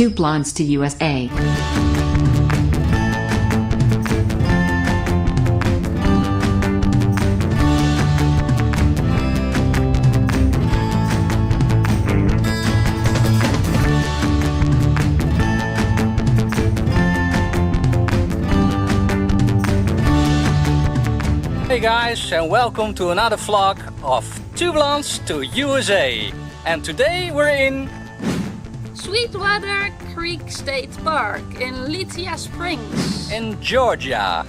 Two Blondes to USA. Hey guys, and welcome to another vlog of Two Blondes to USA. And today we're in Sweetwater Creek State Park in Lithia Springs in Georgia.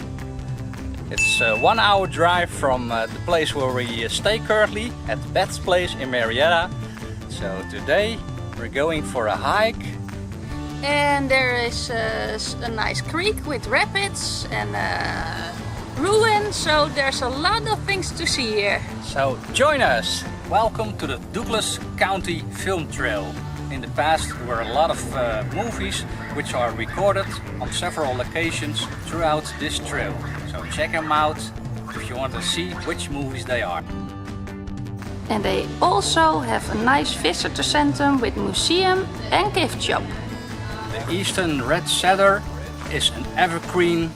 It's a 1 hour drive from the place where we stay currently, at Beth's place in Marietta. So today we're going for a hike. and there is a nice creek with rapids and ruins, so there's a lot of things to see here. So join us! Welcome to the Douglas County Film Trail. In the past there were a lot of movies which are recorded on several locations throughout this trail. So check them out if you want to see which movies they are. And they also have a nice visitor center with museum and gift shop. The eastern red cedar is an evergreen.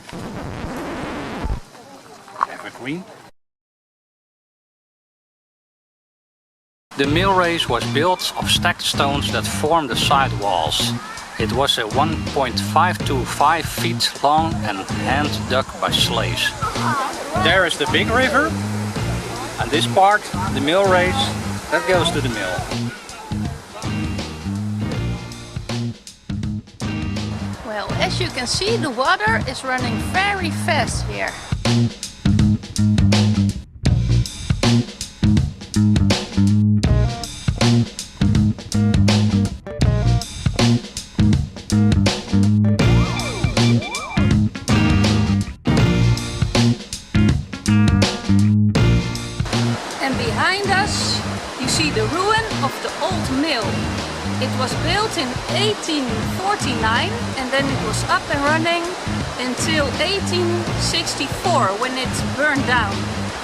The mill race was built of stacked stones that formed the side walls. It was a 1.525 feet long and hand dug by slaves. There is the big river, and this part, the mill race, that goes to the mill. Well, as you can see, the water is running very fast here. And behind us, you see the ruin of the old mill. It was built in 1849 and then it was up and running until 1864 when it burned down.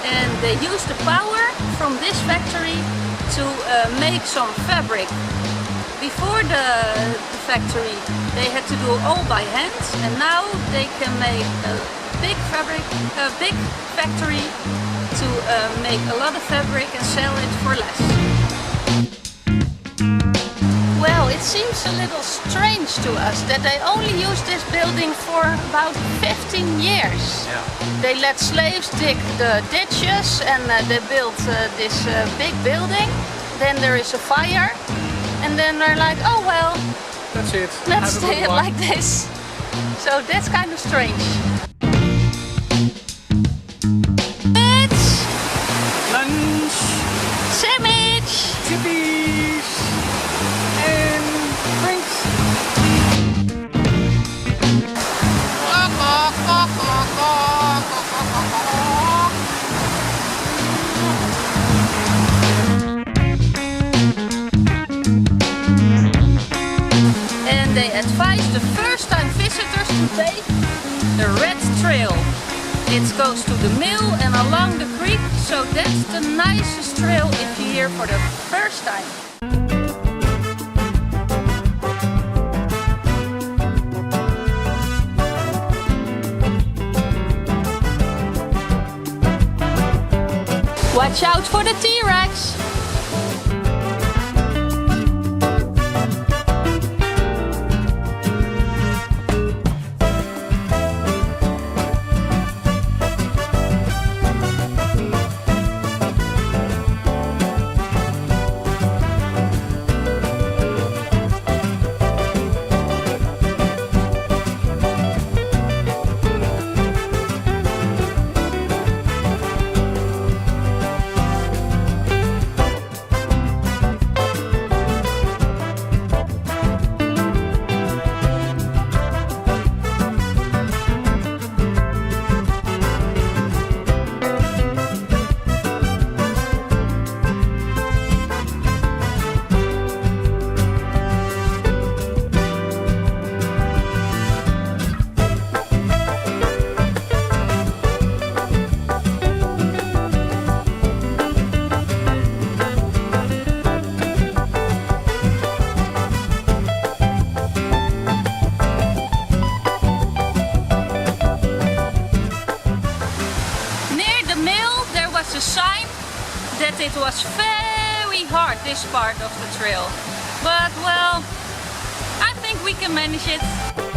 And they used the power from this factory to make some fabric. Before the factory they had to do all by hand, and now they can make a big factory to make a lot of fabric and sell it for less. Well, it seems a little strange to us that they only used this building for about 15 years. Yeah. They let slaves dig the ditches and they built this big building. Then there is a fire and then they're like, oh well, That's it. let's Have a stay good it one. like this. So that's kind of strange. It's Lunch, sandwich! chippies, and drinks. And they advise the first time visitors to take the red trail. It goes to the mill and along the creek, so that's the nicest trail if you're here for the first time. Watch out for the T-Rex! was a sign that it was very hard, this part of the trail. But well, I think we can manage it.